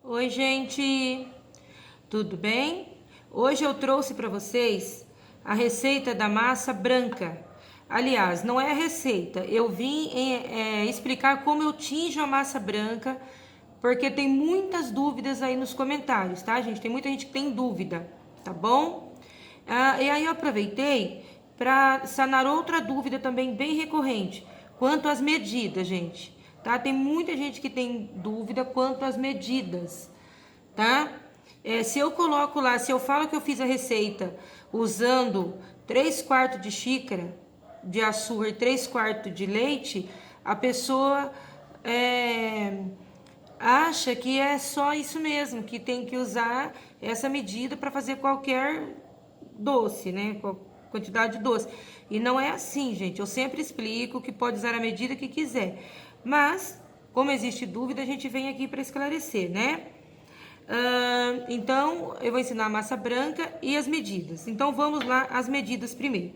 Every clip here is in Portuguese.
Oi, gente, tudo bem? Hoje eu trouxe para vocês a receita da massa branca. Aliás, não é a receita, eu vim explicar como eu tinjo a massa branca, porque tem muitas dúvidas aí nos comentários, tá, gente? Tem muita gente que tem dúvida, tá bom? E aí eu aproveitei para sanar outra dúvida também bem recorrente, quanto às medidas, gente. Tá? Tem muita gente que tem dúvida quanto às medidas, tá? Se eu coloco lá, se eu falo que eu fiz a receita usando 3 quartos de xícara de açúcar e 3 quartos de leite, a pessoa acha que é só isso mesmo, que tem que usar essa medida para fazer qualquer doce, né? Quantidade de doce. E não é assim, gente. Eu sempre explico que pode usar a medida que quiser. Mas, como existe dúvida, a gente vem aqui para esclarecer, né? Então, eu vou ensinar a massa branca e as medidas. Então, vamos lá, as medidas primeiro.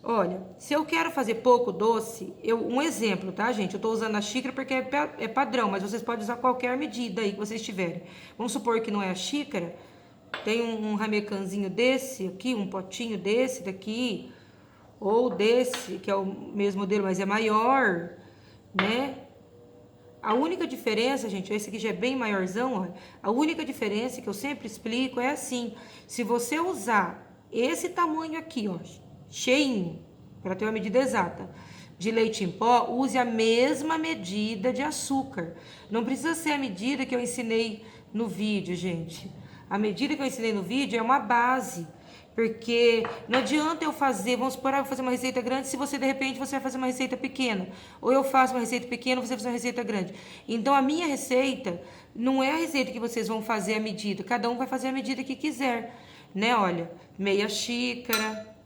Olha, se eu quero fazer pouco doce, um exemplo, tá, gente? Eu tô usando a xícara porque é padrão, mas vocês podem usar qualquer medida aí que vocês tiverem. Vamos supor que não é a xícara, tem um ramecanzinho desse aqui, um potinho desse daqui, ou desse, que é o mesmo modelo, mas é maior, né? A única diferença, gente, esse aqui já é bem maiorzão, ó. A única diferença que eu sempre explico é assim: se você usar esse tamanho aqui, ó, cheinho, para ter uma medida exata, de leite em pó, use a mesma medida de açúcar. Não precisa ser a medida que eu ensinei no vídeo, gente. A medida que eu ensinei no vídeo é uma base. Porque não adianta eu fazer, vamos supor, eu vou fazer uma receita grande, se você de repente você vai fazer uma receita pequena. Ou eu faço uma receita pequena, você vai fazer uma receita grande. Então a minha receita não é a receita que vocês vão fazer a medida, cada um vai fazer a medida que quiser, né? Olha, meia xícara,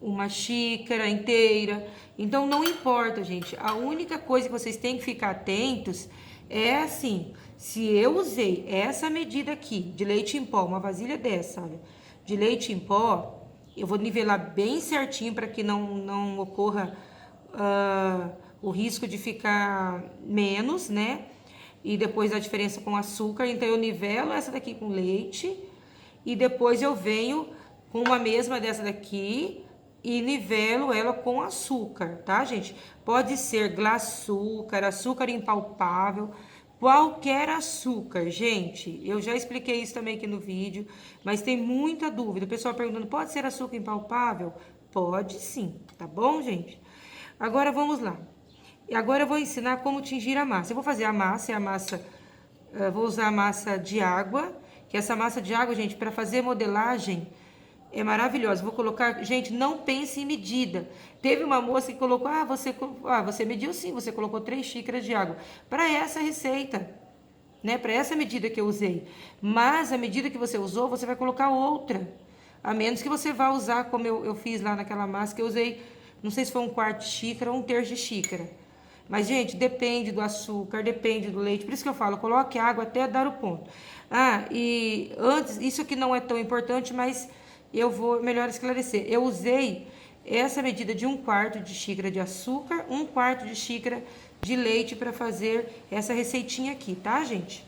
uma xícara inteira. Então não importa, gente. A única coisa que vocês têm que ficar atentos é assim, se eu usei essa medida aqui de leite em pó, uma vasilha dessa, olha, de leite em pó, eu vou nivelar bem certinho para que não ocorra o risco de ficar menos, né? E depois a diferença com açúcar. Então eu nivelo essa daqui com leite e depois eu venho com uma mesma dessa daqui e nivelo ela com açúcar, tá, gente? Pode ser glaçúcar, açúcar impalpável, qualquer açúcar, gente. Eu já expliquei isso também aqui no vídeo, mas tem muita dúvida. O pessoal perguntando, pode ser açúcar impalpável? Pode sim, tá bom, gente? Agora vamos lá. E agora eu vou ensinar como tingir a massa. Eu vou fazer a massa, vou usar a massa de água, que essa massa de água, gente, para fazer modelagem é maravilhosa. Vou colocar, gente, não pense em medida. Teve uma moça que colocou, você mediu sim, você colocou 3 xícaras de água. Para essa receita, né? Para essa medida que eu usei. Mas a medida que você usou, você vai colocar outra. A menos que você vá usar, como eu fiz lá naquela massa que eu usei, não sei se foi 1/4 de xícara ou 1/3 de xícara. Mas, gente, depende do açúcar, depende do leite. Por isso que eu falo, coloque água até dar o ponto. E antes, isso aqui não é tão importante, mas eu vou melhor esclarecer. Eu usei essa medida de 1/4 de xícara de açúcar, 1/4 de xícara de leite para fazer essa receitinha aqui, tá, gente?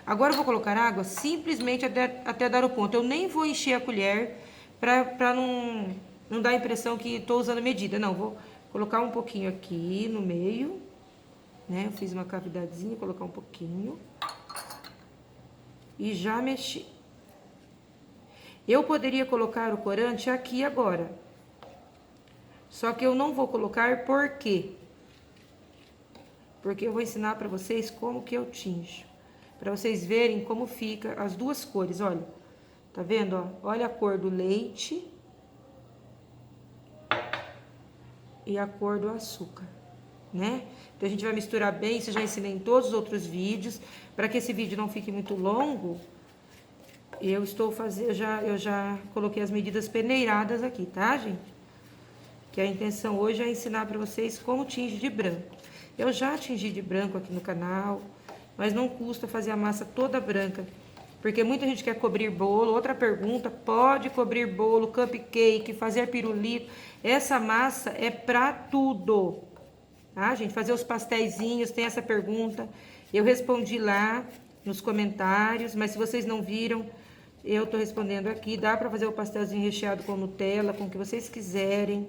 Agora eu vou colocar água simplesmente até dar o ponto. Eu nem vou encher a colher para não dar a impressão que estou usando medida. Não, vou colocar um pouquinho aqui no meio, né? Eu fiz uma cavidadezinha, colocar um pouquinho. E já mexi. Eu poderia colocar o corante aqui agora. Só que eu não vou colocar, por quê? Porque eu vou ensinar para vocês como que eu tinjo. Para vocês verem como fica as duas cores, olha. Tá vendo, ó? Olha a cor do leite e a cor do açúcar, né? Então a gente vai misturar bem, isso eu já ensinei em todos os outros vídeos. Para que esse vídeo não fique muito longo, eu já coloquei as medidas peneiradas aqui, tá, gente? Que a intenção hoje é ensinar para vocês como tinge de branco. Eu já tingi de branco aqui no canal, mas não custa fazer a massa toda branca, porque muita gente quer cobrir bolo. Outra pergunta, pode cobrir bolo, cupcake, fazer pirulito. Essa massa é pra tudo, tá, gente? Fazer os pastéisinhos, tem essa pergunta. Eu respondi lá nos comentários, mas se vocês não viram, eu tô respondendo aqui. Dá pra fazer o pastelzinho recheado com Nutella, com o que vocês quiserem,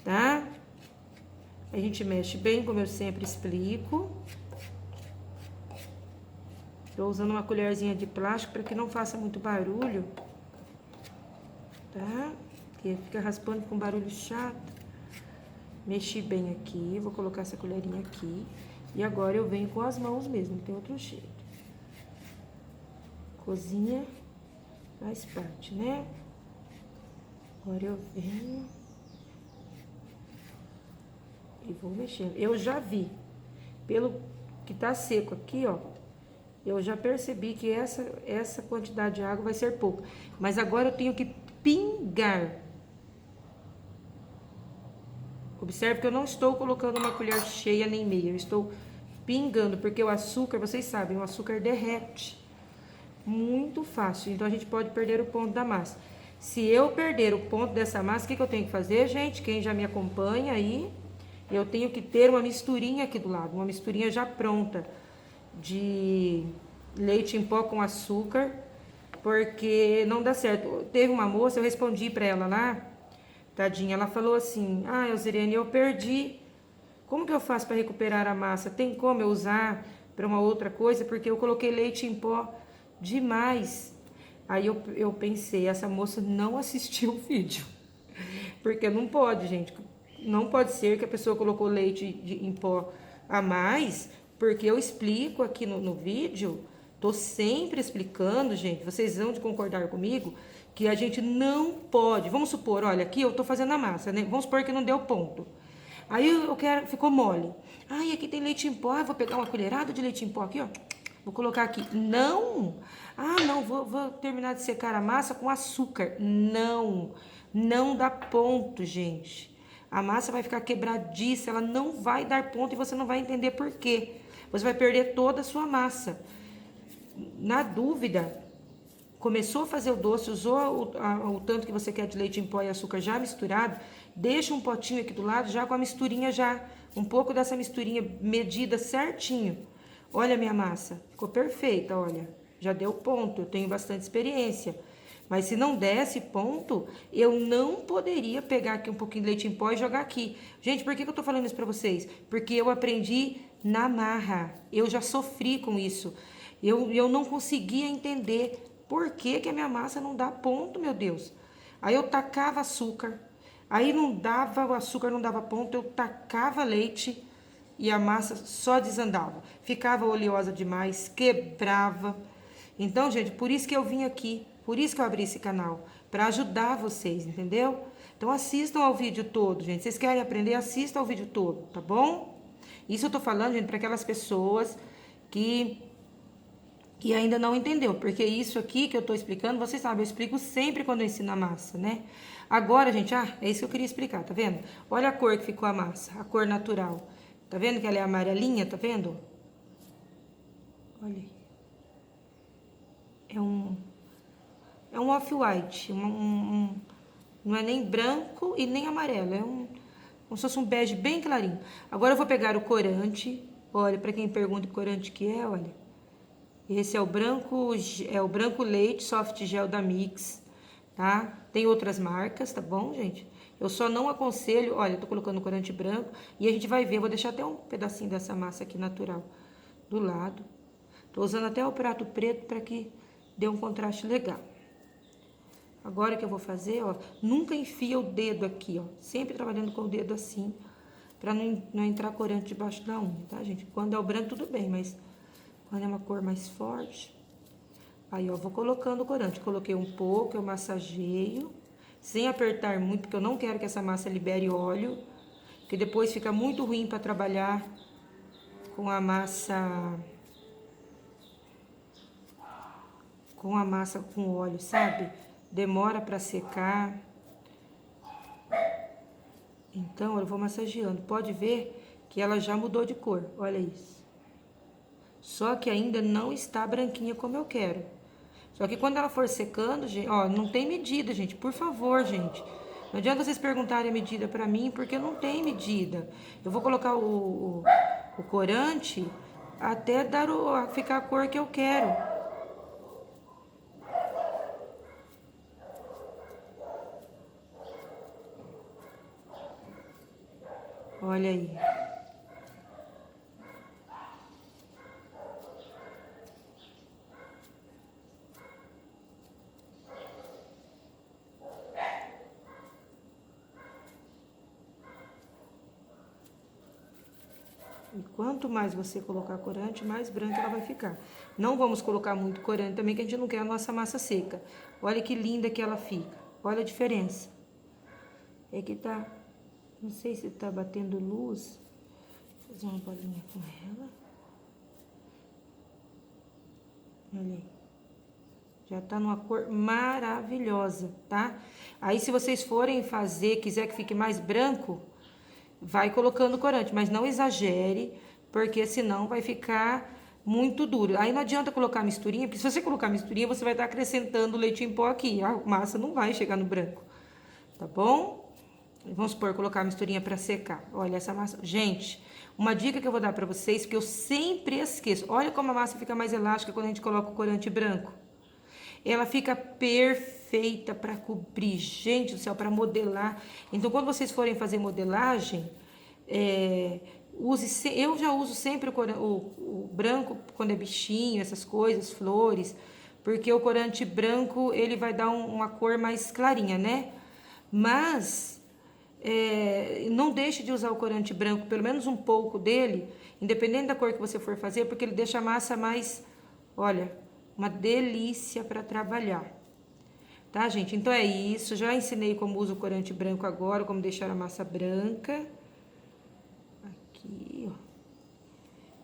tá? A gente mexe bem, como eu sempre explico. Tô usando uma colherzinha de plástico para que não faça muito barulho, tá? Porque fica raspando com barulho chato. Mexi bem aqui, vou colocar essa colherinha aqui. E agora eu venho com as mãos mesmo, não tem outro jeito. Cozinha faz parte, né? Agora eu venho e vou mexendo. Eu já vi, pelo que tá seco aqui, ó, eu já percebi que essa quantidade de água vai ser pouca. Mas agora eu tenho que pingar. Observe que eu não estou colocando uma colher cheia nem meia. Eu estou pingando, porque o açúcar, vocês sabem, o açúcar derrete muito fácil. Então, a gente pode perder o ponto da massa. Se eu perder o ponto dessa massa, o que eu tenho que fazer, gente? Quem já me acompanha aí, eu tenho que ter uma misturinha aqui do lado. Uma misturinha já pronta de leite em pó com açúcar, porque não dá certo. Teve uma moça, eu respondi pra ela lá, tadinha, ela falou assim: ah, Elzirene, eu perdi, como que eu faço para recuperar a massa? Tem como eu usar para uma outra coisa? Porque eu coloquei leite em pó demais. Aí eu pensei, essa moça não assistiu o vídeo, porque não pode, gente, não pode ser que a pessoa colocou leite em pó a mais, porque eu explico aqui no vídeo, tô sempre explicando, gente, vocês vão de concordar comigo, que a gente não pode, vamos supor, olha, aqui eu tô fazendo a massa, né? Vamos supor que não deu ponto. Aí eu quero, ficou mole. Ai, aqui tem leite em pó, vou pegar uma colherada de leite em pó aqui, ó. Vou colocar aqui. Não! Ah, não, vou terminar de secar a massa com açúcar. Não! Não dá ponto, gente. A massa vai ficar quebradiça, ela não vai dar ponto e você não vai entender por quê. Você vai perder toda a sua massa. Na dúvida, começou a fazer o doce, usou o tanto que você quer de leite em pó e açúcar já misturado, deixa um potinho aqui do lado já com a misturinha já, um pouco dessa misturinha medida certinho. Olha a minha massa, ficou perfeita, olha, já deu ponto, eu tenho bastante experiência. Mas se não desse ponto, eu não poderia pegar aqui um pouquinho de leite em pó e jogar aqui. Gente, por que eu tô falando isso pra vocês? Porque eu aprendi na marra, eu já sofri com isso. Eu não conseguia entender por que que a minha massa não dá ponto, meu Deus. Aí eu tacava açúcar, aí não dava, o açúcar não dava ponto, eu tacava leite e a massa só desandava. Ficava oleosa demais, quebrava. Então, gente, por isso que eu vim aqui, por isso que eu abri esse canal, para ajudar vocês, entendeu? Então, assistam ao vídeo todo, gente. Vocês querem aprender? Assistam ao vídeo todo, tá bom? Isso eu tô falando, gente, para aquelas pessoas que ainda não entendeu, porque isso aqui que eu tô explicando, vocês sabem, eu explico sempre quando eu ensino a massa, né? Agora, gente, é isso que eu queria explicar, tá vendo? Olha a cor que ficou a massa, a cor natural. Tá vendo que ela é amarelinha, tá vendo? Olha aí. É um off-white, não é nem branco e nem amarelo, como se fosse um bege bem clarinho. Agora eu vou pegar o corante, olha, para quem pergunta que corante que é, olha. Esse é o branco leite soft gel da Mix, tá? Tem outras marcas, tá bom, gente? Eu só não aconselho, olha, eu tô colocando corante branco e a gente vai ver, eu vou deixar até um pedacinho dessa massa aqui natural do lado. Tô usando até o prato preto para que dê um contraste legal. Agora que eu vou fazer, ó, nunca enfia o dedo aqui, ó, sempre trabalhando com o dedo assim, para não entrar corante debaixo da unha, tá, gente? Quando é o branco tudo bem, mas quando é uma cor mais forte, aí, ó, vou colocando o corante. Coloquei um pouco, eu massageio, sem apertar muito, porque eu não quero que essa massa libere óleo, porque depois fica muito ruim para trabalhar com a massa com óleo, sabe? Demora para secar. Então, eu vou massageando. Pode ver que ela já mudou de cor, olha isso. Só que ainda não está branquinha como eu quero. Só que quando ela for secando, gente, ó, não tem medida, gente, por favor, gente. Não adianta vocês perguntarem a medida pra mim, porque não tem medida. Eu vou colocar o corante até ficar a cor que eu quero. Olha aí. E quanto mais você colocar corante, mais branca ela vai ficar. Não vamos colocar muito corante também, que a gente não quer a nossa massa seca. Olha que linda que ela fica. Olha a diferença. É que tá... Não sei se tá batendo luz. Vou fazer uma bolinha com ela. Olha aí. Já tá numa cor maravilhosa, tá? Aí, se vocês forem fazer, quiser que fique mais branco, vai colocando corante, mas não exagere, porque senão vai ficar muito duro. Aí não adianta colocar misturinha, porque se você colocar misturinha, você vai estar acrescentando leite em pó aqui. A massa não vai chegar no branco, tá bom? Vamos supor, colocar a misturinha para secar. Olha essa massa. Gente, uma dica que eu vou dar para vocês, que eu sempre esqueço. Olha como a massa fica mais elástica quando a gente coloca o corante branco. Ela fica perfeita para cobrir, gente do céu, para modelar. Então, quando vocês forem fazer modelagem, eu já uso sempre o branco quando é bichinho, essas coisas, flores, porque o corante branco, ele vai dar uma cor mais clarinha, né? Mas não deixe de usar o corante branco, pelo menos um pouco dele, independente da cor que você for fazer, porque ele deixa a massa mais, olha, uma delícia para trabalhar. Tá, gente? Então é isso. Já ensinei como usa o corante branco agora, como deixar a massa branca. Aqui, ó.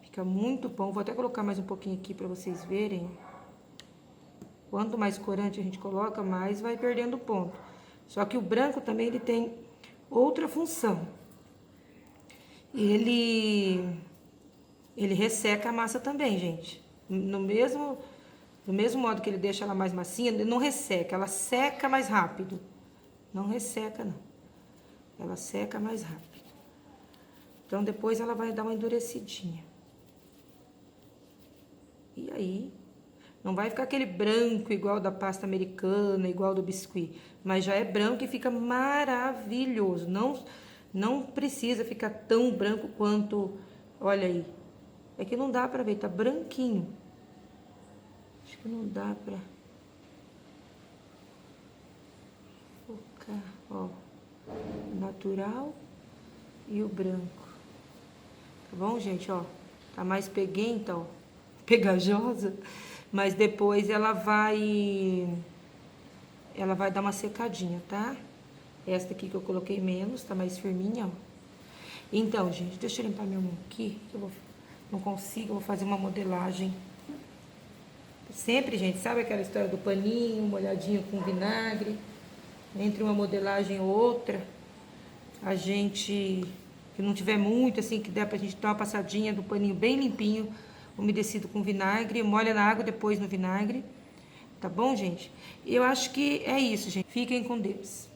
Fica muito bom. Vou até colocar mais um pouquinho aqui para vocês verem. Quanto mais corante a gente coloca, mais vai perdendo ponto. Só que o branco também, ele tem outra função. Ele resseca a massa também, gente. Do mesmo modo que ele deixa ela mais macia, ele não resseca, ela seca mais rápido. Não resseca, não. Ela seca mais rápido. Então, depois ela vai dar uma endurecidinha. E aí, não vai ficar aquele branco igual da pasta americana, igual do biscuit. Mas já é branco e fica maravilhoso. Não precisa ficar tão branco quanto... Olha aí. É que não dá pra ver, tá branquinho. Acho que não dá pra focar, ó, natural e o branco. Tá bom, gente, ó? Tá mais peguenta, ó, pegajosa, mas depois ela vai dar uma secadinha, tá? Esta aqui que eu coloquei menos, tá mais firminha, ó. Então, gente, deixa eu limpar minha mão aqui, que eu não consigo, eu vou fazer uma modelagem. Sempre, gente, sabe aquela história do paninho, molhadinho com vinagre? Entre uma modelagem e outra, a gente, que não tiver muito, assim, que der pra gente dar uma passadinha do paninho bem limpinho, umedecido com vinagre, molha na água, depois no vinagre. Tá bom, gente? Eu acho que é isso, gente. Fiquem com Deus.